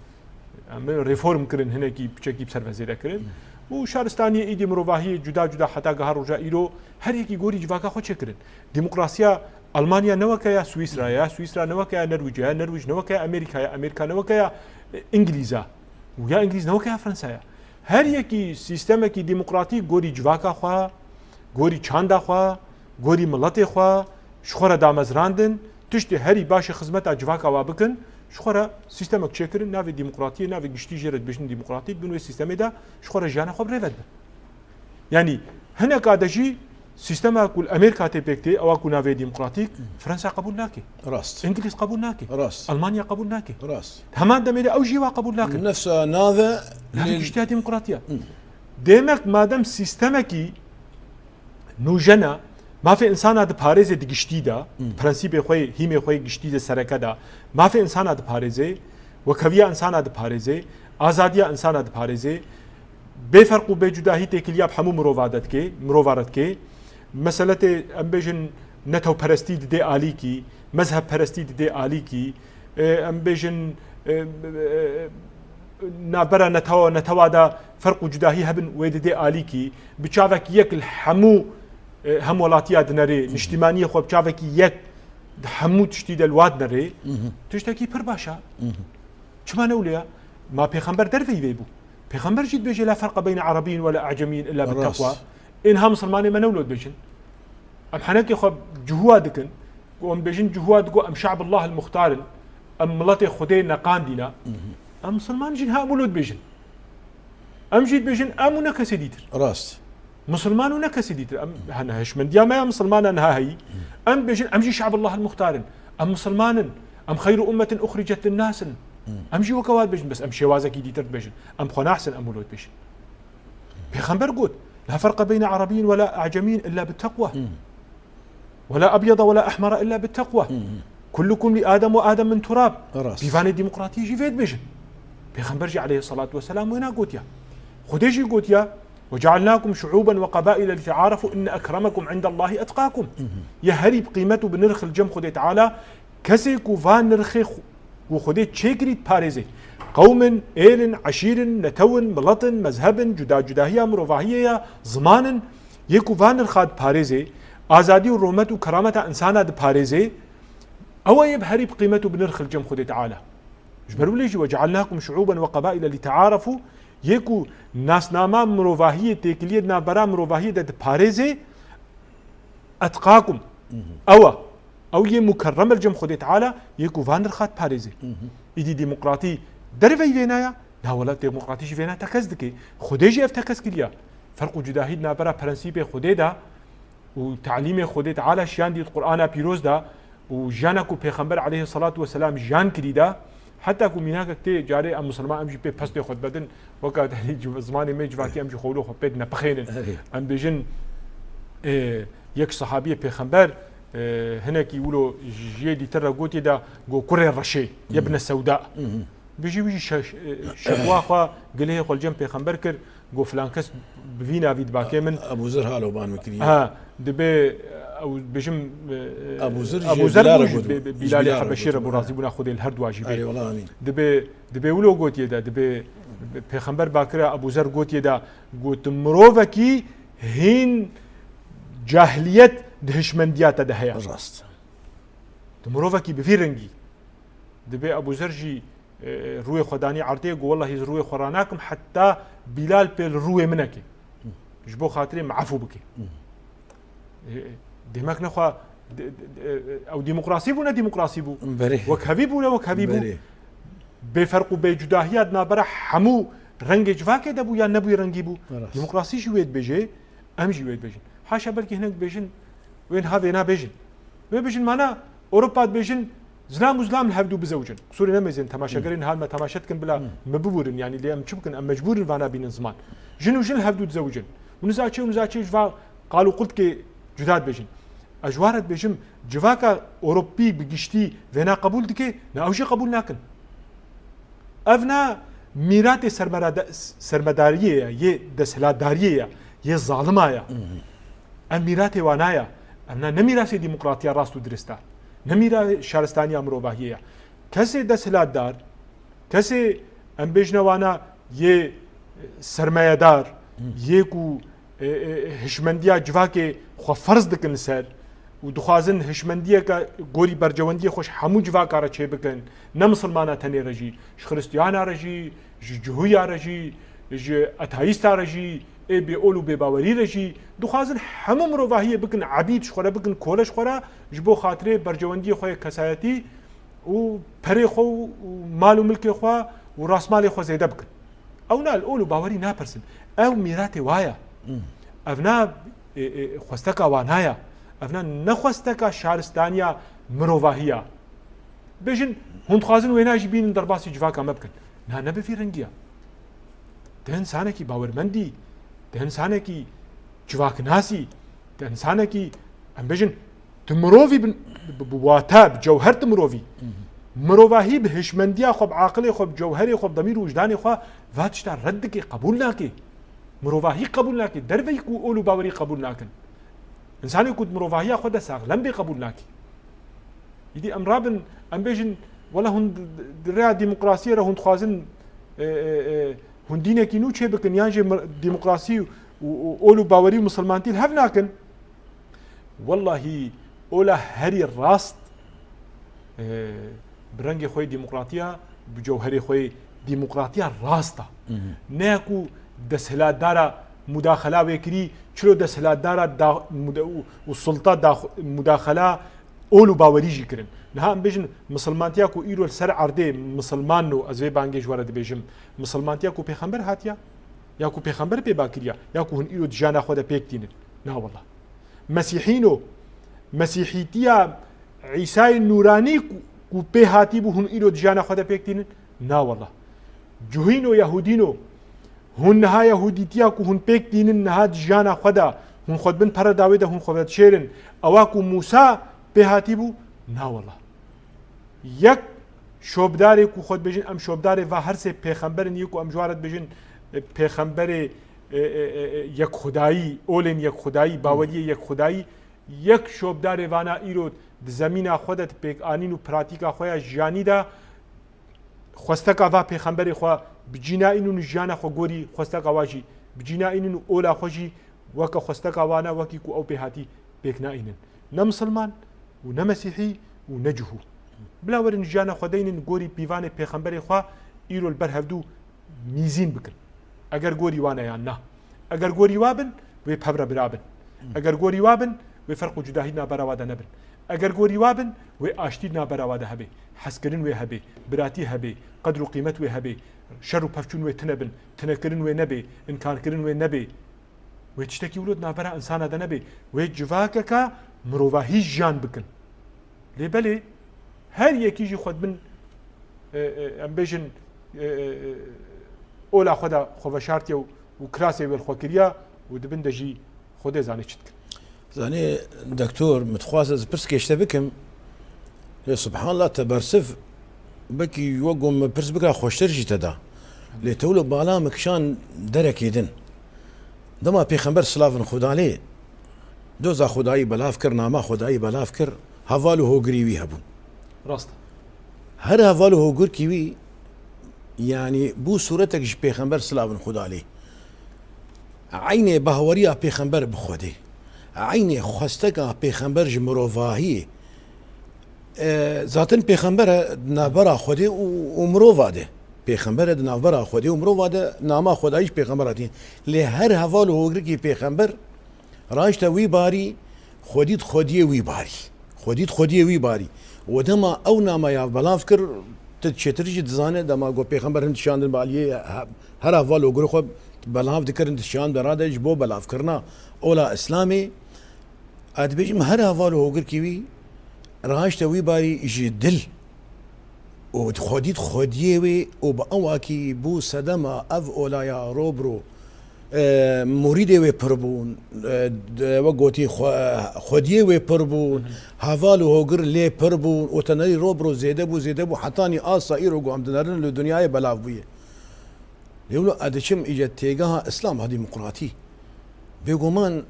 ريفورم كرن هنكي بشكل بسرفازيدا كرن وشارستانية ايدي مروفاهية جدا حتى قهر رجاء ايرو هر يكي غوري جواكا خود كرن ديمقراسيا ألمانيا نوكا سويسرا نوكا نرويج نوكا أمريكا نوكا إنجليزا ويا إنجليز نوكا فرنسا هر يكي سيستمكي ديمقراطي غوري جواكا خوا غوري چاندا خوا غوري ملتي خوا شخورا دامزراندن تشتي هري باشي خدمتا جواكا وابكن شخورا سيستمك تشكرن نافي ديمقراطية نافي گشتي جرد بشن ديمقراطي بنوي سيستم دا شخورا جانا خو بريفد يعني هنا قادجي سيستمك الامريكا تبكتي او اكو نافي ديمقراطيك فرنسا قبول ناكي راست انجليز قبول ناكي راست المانيا قبول ناكي راست همان دميدا او جيوا قبول ناكي نفس ناذا گشتي ديمقراطية ديمك مادام سيستمكي نوجنا ما في انسان هذا باريز دقشتي دا برانسيب خوي هيم خوي گشتي دا سركه دا ما في انسان هذا باريز وكويا انسان هذا باريز ازاديا انسان هذا باريز بفرق وبجداهي تكليا بحمو مروفارتكي مساله امبيجن نتو برستي دي اليكي مذهب برستي دي اليكي امبيجن نابرا نتوا دا فرق وجداهي هبن ويد دي اليكي بچاوك يك حمو هم ولاتيا دنري نشتمانية خو بچاوكي يك همو تشتي دلواد نري تشتكي پر باشا چما نوليا ما پیغمبر درفي ويبو پیغمبر جيت بيجي لا فرق بين عربي ولا اعجمي الا بالتقوى انها مسلماني ما نولد بيجن ام حنكي خو جهوادكن وام بيجن جهواد ام شعب الله المختار ام ملتي خدينا قاندينا ام مسلمان جين ها مولود بيجن ام جيت بيجن ام نكسديتر راست مسلمان ونكسديتر ام هنا هشمن ديا ما مسلمان انها هي ام بيجن ام جي شعب الله المختار ام مسلمان ام خير امه اخرجت للناس ام جي وكواد بيجن بس ام شوازكي ديتر بيجن ام خنا احسن ام مولود بيجن بيغمبر قول لا فرق بين عربي ولا اعجمي الا بالتقوى ولا ابيض ولا احمر الا بالتقوى كلكم لادم وادم من تراب بيفاني ديمقراطيه جي فيد بيجن بيغمبر عليه الصلاه والسلام وين قوتيا خديجي قوتيا وجعلناكم شعوبا وقبائل لتعارفوا ان اكرمكم عند الله اتقاكم يا هري بقيمته بنرخ الجم خدي تعالى كسيكو فان نرخي وخدي تشيكريت باريزي قوم إيلن عشير نتون ملطن مذهب جدا جداهية مروفاهية زمان يكو فانر خاد باريزي آزادي ورومت وكرامة إنسانة باريزي أو يبهري بقيمته بنرخ الجم خدي تعالى جبروا ليجي وجعلناكم شعوبا وقبائل لتعارفوا يكو ناس ناما مروفاهية تيكلية نابرا مروفاهية باريزي أتقاكم أو يه مكرم الجم خدي تعالى يكو فانر خاد باريزي إيدي ديمقراطي درفي فينايا لا ولا ديمقراطيش فينا تكزدكي خديجي افتكس كليا فرق جداهيد نابرا برنسيبي خدي دا وتعليم خدي تعالى شيان دي القرآن بيروز دا وجانكو پیغمبر عليه الصلاة والسلام جان كري دا حتى كو ميناك تي جاري ام مسلمان امجي بي پس خود بدن وقت زماني مي جواتي امجي خولو خو بيد نبخين ام بيجن يك صحابي پیغمبر هناك يقولوا جيدي ترى قوتي دا جو كوري الرشي يا ابن السوداء بيجي شقواخا قال لي خل جنب پیغمبر كر جو فلان كس بفينا فيد باكي من ابو زر هالو بان مكري دبي او بجم ابو زر بلال حبشير ابو رازي بنا خذ الهرد واجبي اي والله امين دبي ولو قوتي دا دبي پیغمبر باكر ابو زر قوتي دا قوت مروفكي هين جاهليت دهشمنديات دهيا راست مروفكي بفيرنجي دبي ابو زرجي روي خداني عرتي والله روي خراناكم حتى بلال بيل روي منك جبو خاطري معفو بك دماغ نخوا او ديمقراطي بو ديمقراطي بو وكهبي بو وكهبي بو بفرق بجداهيات نابره حمو رنگ جواكه دبو يا نبو رنگي بو ديمقراطي جويد بيجي ام جويد بيجن حاشا بلكي هناك بيجن وين هذا هنا بيجن بيجن معنا اوروبا بيجن زلام وزلام الهبدو بزوجن سوري نمزين تماشاگرين حال ما تماشتكن بلا مبورن يعني اللي مشبكن ام مجبورن فانا بين زمان جن وجن الهبدو تزوجن ونزاچي جوا قالوا قلت كي جداد بيجن اجوارت بيجم جواكا اوروبي بگشتي ونا قبول دكي ناوجي قبول ناكن افنا ميرات سرمداريه يه دسلاداريه يه ظالمايا اميرات وانايا انا نميراس ديمقراطيه راستو درستا نميرا شارستانيا مروباهيه كسي دسلادار كسي ام بيجنوانا يه سرمایه‌دار يكو هشمنديا جواكي خو فرض دكن سر ودخوازن هشمنديا کا گوري برجوندي خوش همو جواكا را چه بكن نه مسلمانا تني رجي خريستيانا رجي جهويا رجي اتايستا رجي اي بي اولو بي باوري رجي دخوازن همو مروواهيه بكن عبيد شخورا بكن كولش خورا جبو خاطري برجوندي خو كسايتي و پري خو مال ملك خو و راس مال خو زيده بكن او نال اولو باوري نابرسن او ميراتي وايا افنا خوستكا وانايا افنا نخوستكا شارستانيا مروواهيا بيجن هون خوازن وينا جبين درباسي جواكا مبكن نا نبي في رنگيا ده انسانكي باورمندي ده انسانكي جواك ناسي ده انسانكي ام بيجن تمروفي بواتا بجوهر تمروفي مروواهي بهشمنديا خب عاقلي خب جوهري خب ضمير وجداني خو فاتشتا ردكي قبولناكي مروواهي قبول ناكي درفي كو اولو باوري قبول ناكن انساني كود مروواهي خود ساغلم بي قبول ناكي يدي امرابن ام بيجن ولا هون دريا ديمقراطيه هون خوازن هون دينكي نو تشي بكن يانجي ديمقراطي اولو باوري مسلمانتي الهف ناكن والله اولا هري راست برنگي خوي ديمقراطيه بجوهري خوي ديمقراطيه راستا ناكو دسهلات دارا مداخله وكري چلو دسهلات دارا والسلطه مداخله اولو باوريجي كرن نها بيجن مسلمانتيا كو ايرو سر عرضه مسلمانو ازوي بانگي جواره بيجم مسلمانتيا كو پیغمبر هاتيا يا كو پیغمبر بي باكريا يا كو هن ايرو جانا خوده بيكتين نا والله مسيحينو مسيحيتيا عيسى النوراني كو بي هاتي بو هن ايرو جانا خوده بيكتين نا والله جوهينو يهودينو هون نها يهوديتيا كو هون بيك دينن نها جانا خدا هون خود بن پر داويده هون خود شيرن اواكو موسى بهاتيبو نا والله يك شوبداري كو خود بجن ام شوبداري و هر سه پیغمبر نيكو ام جوارت بجن پیغمبر يك خدايي اولن يك خدايي باوري يك خدايي يك شوبداري وانا ايرو د زمينه خودت بيك انينو پراتيكا خويا جاني دا خواستەکە وا پێخەمبەری خوا بجینائین و ژیانە خۆ گۆری خواستەکە واژی بجینائین و ئۆلا خۆشی وەکە خواستەکە وانە وەکی و ئەو پێهاتی پێکنائینن نە مسلمان و نە مەسیحی و نەجوهو بلاوەرن ژیانە خۆدەینن گۆری پیوانێ پێخەمبەری خوا ئیرۆ بەر هەفتوو میزین بکرد ئەگەر گۆری وانەیان نا ئەگەر گۆری وابن وێ پەبرە برابن ئەگەر گۆری وابن وێ فەرق و جوداهی نابەراوادە نەبن ئەگەر گۆری وابن وێ ئاشتی نابەراوادە هەبێ حەسکردن وێ هەبێ براتی هەبێ قەدر و قیمەت وێ هەبێ شەر و پەفچون وێ تنەبن تنەکردن وێ نەبێ ئینکارکردن وێ نەبێ وێ تشتێکی ولۆت نابەرا ئینسانەدە نەبێ وێ جڤاکەکە مرۆڤ هیچ ژیان بکن لێبەلێ هەر یەکیژی خۆت بن ئەم بێژن ئۆلا خۆدا خۆڤەشارتیە و کراسێ وێڵخۆکردیا و دەبن دەژی خۆ دەزانێ چیت کرد زانێ دکتۆر متخوازە پرس کێشتە بکەم لێ سبحان الله تەبەرسف بەکی وەگۆم پرس بکە خۆشترژی تەدا لێ تەولە بالا مەکشان دەرەکێدن دەما پێخەمبەر سلاڤن خودا لێ دۆزا خودایی بەلاف کرد ناما خودایی بەلاف کرد هەڤال و هۆگریوی هەبوون ڕاستە هەر هەڤال و هۆگرکیوی یعنی بوو سوورەتێکش پێخەمبەر سلاڤن خودا لێ عینێ بەهەوەریە پێخەمبەر بخۆدێ عینێ خواستەکە پێخەمبەر ji mirovahiyê zaten pêxembere navbera Xwedê û mirova de pêxembere di navbera Xwedê û mirova de nama Xwedayî ji pêxember hatî lê her heval û hogrikî pêxember raşte wî barî Xwedî Xwediyê wî barî Xwedî Xwediyê wî barî û dema ew namaya belav kir tu çêtir jî dizane dema got pêxember hin dişandin baliyê her heval û hogirê xwe belav dikirin dişan derade ji bo belavkirina ola İslamê ادبیجم هر هوال و هوگر کیوی راهشت وی باری جدل و خودیت خودیه وی و با اواکی بو صدما اف اولایا روبرو مرید وی پربون و گوتی خودیه وی پربون هوال و هوگر لی پربون و تنری روبرو زیده بو حتانی آسا ایرو گو امدنرن لدنیای بلاف بویه لیولو ادشم ایجاد تیگاه اسلام ها دیمقراطی بگو من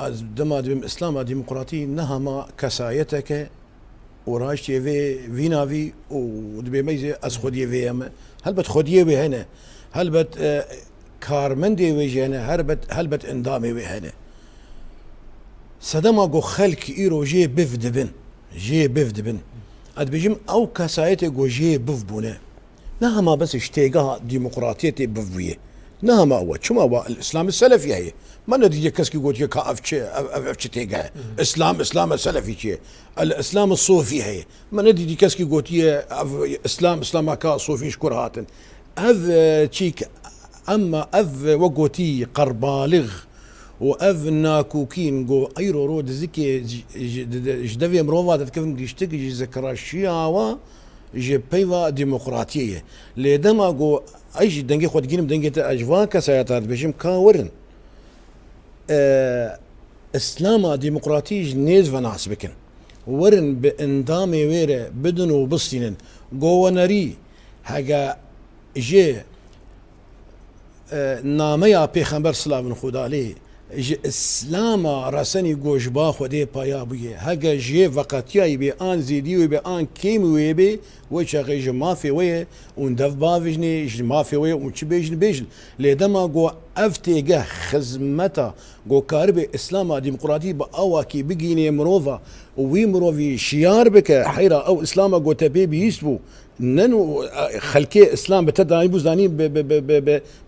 از دما دبیم اسلام ديمقراطي نهما كسايتك وراجتي في نافي ودبي ميزه از خوديه في هل بت خوديه في هنا هل بت كارمندي في هنا هل بت اندامي في هنا سدما جو خلق ايرو جي بف دبن اد بيجم او كسايتك جو جي بف بونه نهما بس اشتيقها ديمقراطيه بفويه نهما هو شما هو الاسلام السلفي هي ما ندي كسكي قلت لك افش تيجا اسلام السلفي شيء الاسلام الصوفي هي ما ندي كسكي قلت اسلام كا صوفي شكر هاتن اذ تشيك اما اذ وقوتي قربالغ واذ ناكوكين جو ايرو رود زكي جدفي مروفا كيف نشتكي ذكرى الشيعة جي بيفا ديمقراطيه لدما جو ايش دنجي خود جيم دنجي اجوان كسايات بيجم كاورن اسلام ديمقراطي نيز فناس بكن ورن باندامي ويره بدن وبسينن جوانري حاجه جي ناميا پیغمبر سلام خدا عليه اسلام رسني گوش با خودي پایا بيه هاگه جي وقتيا بي ان زيدي و بي ان كيم و بي و چغي ما في وي اون دف باوجني ما في وي اون چ بيجن لدما گو افتيگه خدمتا گو كارب اسلام ديمقراطي با اواكي بگيني مروفا وي مروفي شيار بك حيرا او اسلام گو تبي بيسبو ننو خلكي اسلام بتدعي بوزاني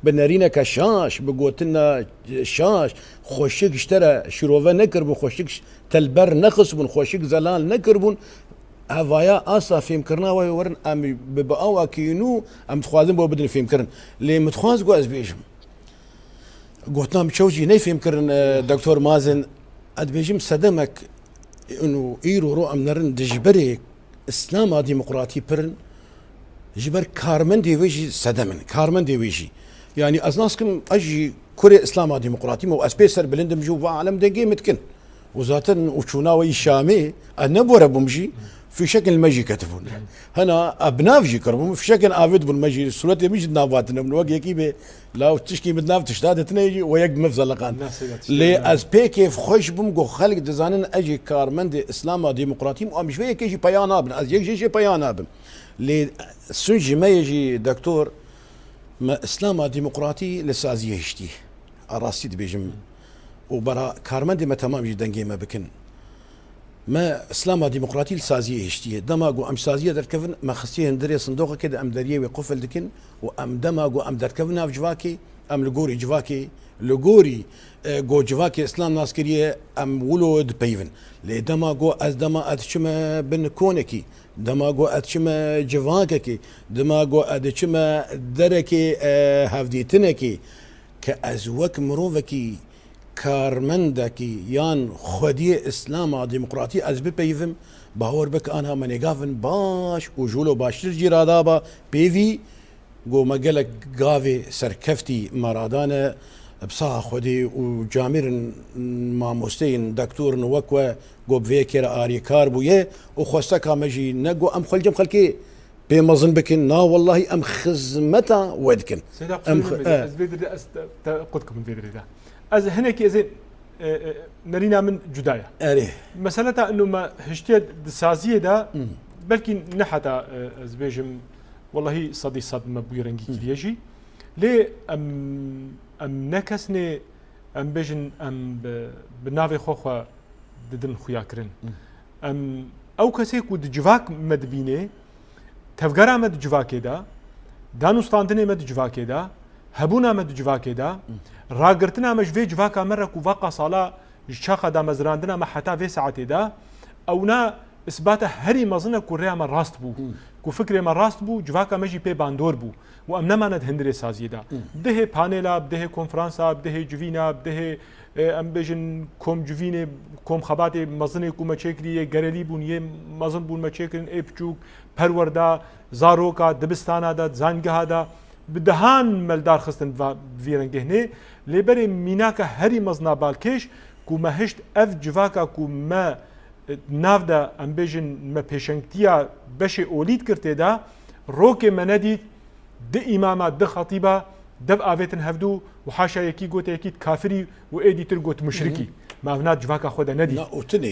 بنارينا كشاش بقوتنا شاش خوشك اشترى شروفه نكربون خوشك تلبر نخصبون خوشك زلال نكربون هوايا اصلا فيم كرنا ويورن ام ببقوا كينو ام تخوازن بو بدن فيم كرن لي متخواز جو از بيجم قوتنا مشوجي ني فيم كرن دكتور مازن اد بيجم صدمك انه ايرو رو ام نرن دجبري اسلام ديمقراطي برن جبر كارمن دي ويجي صدمن كارمن دي ويجي يعني ازناسكم اجي كوري اسلام ديمقراطي مو اسبيسر بلندم جو عالم دنجي متكن وزاتن وشوناوي شامي انا بورا بمجي في شكل مجي كتفون هنا ابناف جي كربون في شكل افيد بالمجي السولات يميج نافاتنا من وجه كيبه لا تشكي بدناف تشتاد تنيجي ويق مفزلقان لي از بيكي خوش بمقو خلق دزانن اجي كارمند اسلام ديمقراطي مش فيك يجي بيان ابن از يجي بيان ابن لي سنجي ما يجي دكتور ما اسلام ديمقراطي لسازيه هشتي راسي بيجم وبرا كارمند ما تمام جدا ما بكن ما اسلام ديمقراطي لسازيه هشتيه دماغو ام سازيه دركفن ما خصيه ندري صندوق كده ام دريه وقفل دكن وام دماغو ام دركفنا في جواكي ام لغوري جواكي لغوري جو جواكي اسلام ناسكريه ام ولود بيفن لي دماغو از دما اتشما بن كونكي دماغو اتشما جواكي دماغو اتشما دركي هافديتنكي كازوك مروفكي كارمندكي يان خدي اسلام ديمقراطي از بيفم باور بك انا منيغافن باش وجولو باش جيرا دابا بيفي جو مقالك غافي سركفتي مرادانا بصاح خدي وجامير ماموستين دكتور نوكوا جو بفيكر اري كاربويه وخوستكا مجي نقو ام خلجم خلكي بمظن بكن نا والله ام خزمتا ودكن ام قلتكم من فيدري ده از هناك زين نرينا من جدايه اريه مسألة انه ما هشتي السازيه ده بلكي نحتا زبيجم والله صدي صد ما بيرنجي كليجي ليه ام نكسني ام بيجن ام بنافي خوخه ددن خوياكرن ام او كسيك ود جواك مدبينه تفقرا مد جواكي دا دانوستاندني مد جواكي دا هبونا مد جواكي دا راگرتنا مش في جواكا مرة كوفاقا صالا شاخا دا مزراندنا ما حتى في ساعتي دا اونا اثبات هري مظنه كوريا ما راست بو كو فكري ما راست بو جواكا مجي بي باندور بو وامنا ما ند هندري سازي دا بده بانيلا بده كونفرانسا بده جوينا بده ام بيجن كوم جوينه كوم خباتي مظنه كو ما چيكري غرلي بون يه مظن بون ما چيكرن ايبچوك پروردا زاروكا دبستانا دا زانگها دا بدهان ملدار خستن فيرنگهنه لبري ميناكا هري مزنا بالكيش كو ما هشت اف جواكا كو ما نافدا ام بيجن ما بيشنكتيا بشي اوليد كرتي دا روكي مندي د اماما د خطيبه دب افيتن هفدو وحاشا يكي قوت يكي كافري وايدي ترقوت مشركي ما افناد جواكا خودا ندي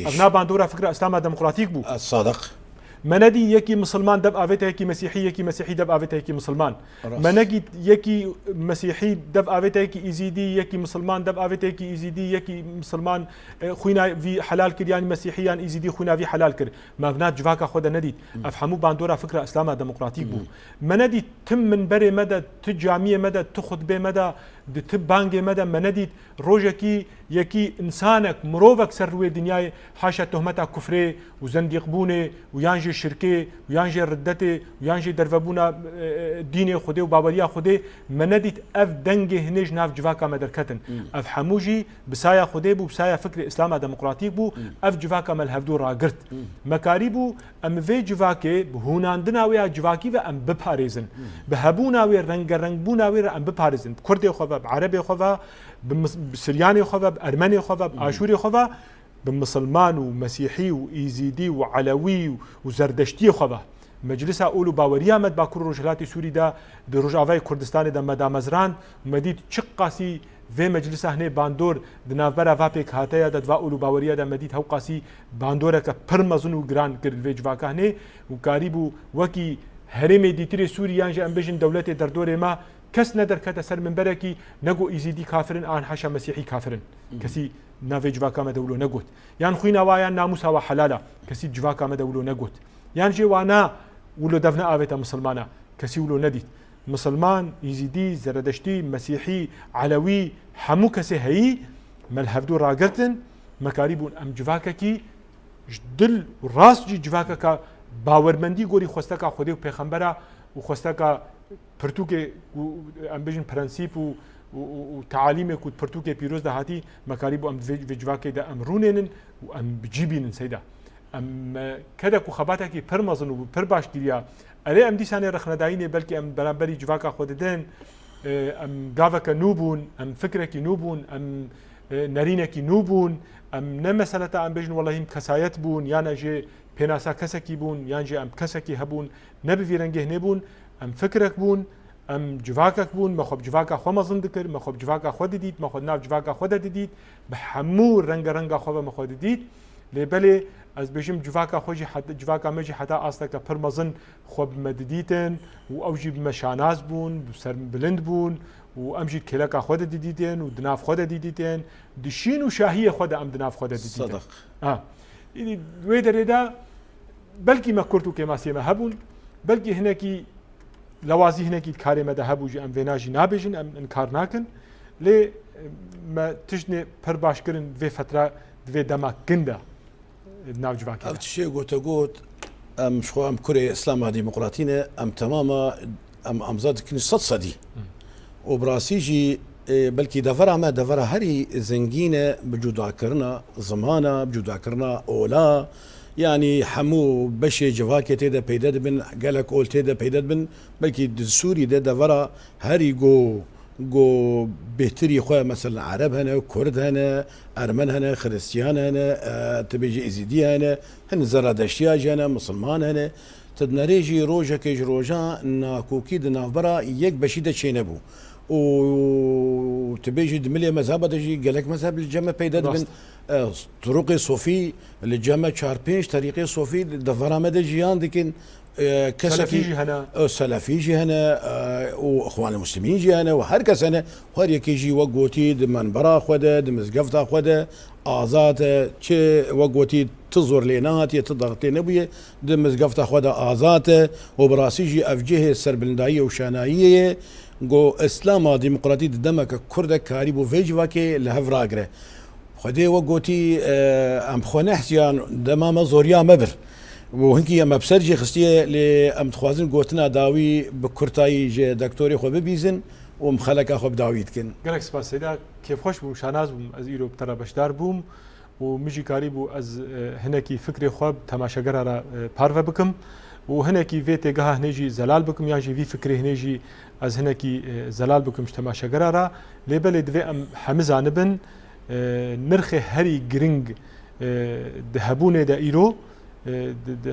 افنا باندورا فكره اسلام ديمقراطيك بو الصادق منادي يكي مسلمان دب افيته يكي مسيحي دب افيته يكي مسلمان منجي يكي مسيحي دب افيته يكي ايزيدي يكي مسلمان دب افيته يكي ايزيدي يكي مسلمان خوينا في حلال كر يعني مسيحيان ايزيدي خوينا في حلال كر ما بنات جواكا خدا نديت افهموا باندورا فكره اسلام ديمقراطيك بو منادي تم من بري مدى تجاميه مدى تخد به مدى تبانجي مدى منادي روجكي يكي انسانك مروفك سروي دنياي حاشا تهمتها كفري وزنديق بونه ويانجي شركه ويانجي ردته ويانجي درفبونا ديني خدي وبابليا خدي منديت اف دنجي هنيج ناف جواكا مدركتن اف حموجي بسايا خدي بو بسايا فكر اسلام ديمقراطيك بو اف جواكا ملهفدو راغرت مكاريبو ام في جواكي هوناندنا ويا جواكي ام بباريزن بهبونا ويا رنگ بونا ويا ام بباريزن كردي خو عربي خو بسرياني خو بارمني خو باشوري خو بمسلمان ومسيحي وايزيدي وعلوي وزردشتي خو مجلس اولو باوريا مد باكور روجلاتي سوري دا روجاوي كردستان دا مدامزران مديت چقاسي في مجلس هني باندور دنافبرا فابيك هاتايا دا دوا اولو باوريا دا مديت هوقاسي باندورك پرمزن و گران کرد وی جواکا هني وقاريبو وكي هرمي ديتري سوريان جا امبيجن دولتي دردور ما كس ندر كتا سر من بركي نگو ايزيدي كافرن آن حاشا مسيحي كافرن كسي نافي جواكا مدولو نگوت يان خوينا وايان ناموسا وحلالا كسي جواكا مدولو نگوت يان جي وانا ولو دفنا آويتا مسلمانا كسي ولو نديت مسلمان ايزيدي زردشتي مسيحي علوي حمو كسي هي ملهفدو راقرتن مكاريبون ام جواكا كي دل راس جي جواكا كا باورمندي گوري خوستكا خودي و پیغمبرا و خوستكا پرتوکه ام بجن پرنسیپ و تعالیم کود پرتوکه پیروز ده هاتی مکاریبو ام وجواکه ده ام روننن و ام بجیبینن سیدا ام کدا کو خباته کی پرمزن و پر باش گیریا اره ام دیسانه رخنداینه بلکه ام برابری جواکا خود دن ام گاوکا نوبون ام فکرکی نوبون ام نەرینێکی نو بوون ئەم نەمەسەلەتە ئەم بێژن وەڵی کەسایەت بوون یان ئەژێ پێناسا کەسێکی بوون یانجێ ئەم کەسێکی هەبوون نەبڤێرەنگەهنێ بوون ئەم فکرێک بوون ئەم جوواکەک بوون مەخۆب جوواکە خۆ مەزن دکرد مەخۆب جوواکە خۆ دەدیت مەخۆ ناو جوواکە خۆ دەدیت بە هەموو ڕەنگە خۆ بە مەخۆ دەدیت لێبەلێ ئەس بێژم جوواکە خۆشی جوواکە مەژی حتا ئاستەکە پڕ مەزن خۆ بمەدیدیتن و ئەوژی بمە شاناز بوون سەر بلند بوون و ئەمژی کلەکە خۆ دەدیدیتێن و دناف خۆ دەدیدیتێن دشین و شاهیە خۆدا ئەم دناف خۆ دەدیدیتن دوێ دەرێدا بەلکی مە کورت و کێماسیێمە هەبوون بەلکی هەنێکی لەوازی هەنێکی کارێمەدە هەبووژی ئەم وێناژی نابێژن ئەم ئینکار ناکەن لێ تشتێ پڕ باشکردن دوێ فترە دوێ دەما گندە ناو جوواکە ئەو شێ گۆتە گوت ئەم شخوا ئەم کوورێ ئیسلاما دیموقراتینە ئەم تەمامە ئەم ئەمزادکردنی 100 سەدی و براسیژی بەلکی دەڤەرامە دەڤەرە هەری زنگینە بجوداکردنە زمانە بجوداکردنە ئۆلا یعنی هەموو بەشێ جوواکێ تێدە پەیدە دەبن گەلک ئۆل تێدە پەیدە دەبن بەلکی سووری دەڤەرە هەری گۆ بهتری خۆی مەسەلەن عەرەب هەنە کورد هەنە ئەرمەن هەنە خریستیان هەنە تبێژی ئیزیدی هەنە هەن زەرادەشتیاژ هەنە مسلمان هەنە تدنەرێژی ڕۆژەکەیش ڕۆژە ناکۆکی دناوبەرە یەک بەشی دەچێنە بوو و تبێژی دملێ مەذهبە دەژی گەلک مەذهب لە جەمە پەیدە دەبن طرقی صوفی لە جەمە 4-5 طریقی صوفی دەڤەرامەدە ژیان دکن کەسێکی سەلەفیژی هەنە و ئەخوانە موسلیمینجی هەنە و هەر کەس هەنە هەر یەکێژی وەک گوتی دمەنبەرا خۆدە دمزگەفتا خۆدە ئازاتە چێ وەک گوتی ت زۆر لێ نهاتیە ت دەغتێ نەبوویە دمزگەفتا خۆدە ئازاتە و بڕاستیژی ئەفجێهێ سەربلندایی و شاناییە گۆ ئیسلاما دیموقراتی دەمەکە کوردە کاری بۆ vê civakê li hev ragire xwedê we gotî em xwe nehsiyan demama zoriya me bir û hinkî em hevser jê xistiye lê em dixwazin gotina dawî bi kurtayî ji doktorê xwe bibîzin û em xeleka xwe bi dawî dikin. Gelek spas sêda kêfxweş bûm şanaz bûm ez îro bi te re beşdar bûm û min jî karî bû ez hinekî fikrê xwe temaşegera re parve bikim û hinekî vê têgeha hinê jî zelal bikim yan jî vî fikrê hinê jî ez hinekî zelal bikim ji temaşegera re lêbelê divê em hemû zanibin nirxê herî giring di hebûnê de îro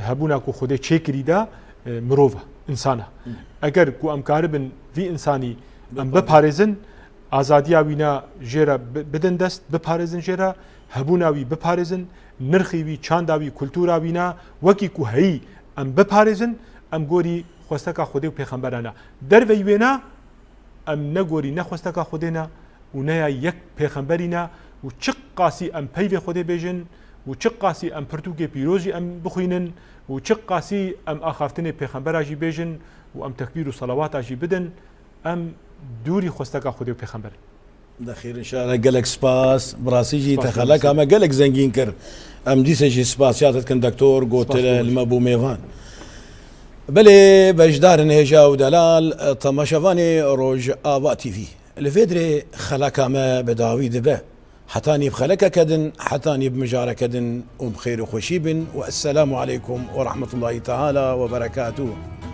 hebûna ku Xwedê çêkirî de mirov e însan e eger ku em karibin vî însanî em biparêzin azadiya wî ne jê re bidin dest biparêzin jê re hebûna wî biparêzin nirxî wî çanda wî kultûra wî ne wekî ku heyî em biparêzin em gorî xwesteka Xwedê û pêxemberan e derveyî wê ne em negorî ne xwesteka Xwedê ne û neya yek pêxemberî ne û çi qasî em peyvê Xwedê bêjin û çi qasî em pirtûkê pîrozî em bixwînin û çi qasî em axaftinê pêxembera jî bêjin û em tekbîr û salawata jî bidin em dûrî xwesteka Xwedê û pêxemberin. دەخیر انشاءالله gelek spas birasî te xeleka me gelek zengîn kir em dîsê jî spasiyat dikin doktor gotir li me bû mêvan. Belê beşdarên hêja û delal temaşevanê Rojava TV li vê dirê xeleka me bi dawî dibe hetanî bi xelekek edin hetanî bi mijarek edin û bi xêr û xweşî bin و السلام عليكم ورحمة الله تعالى وبركاته.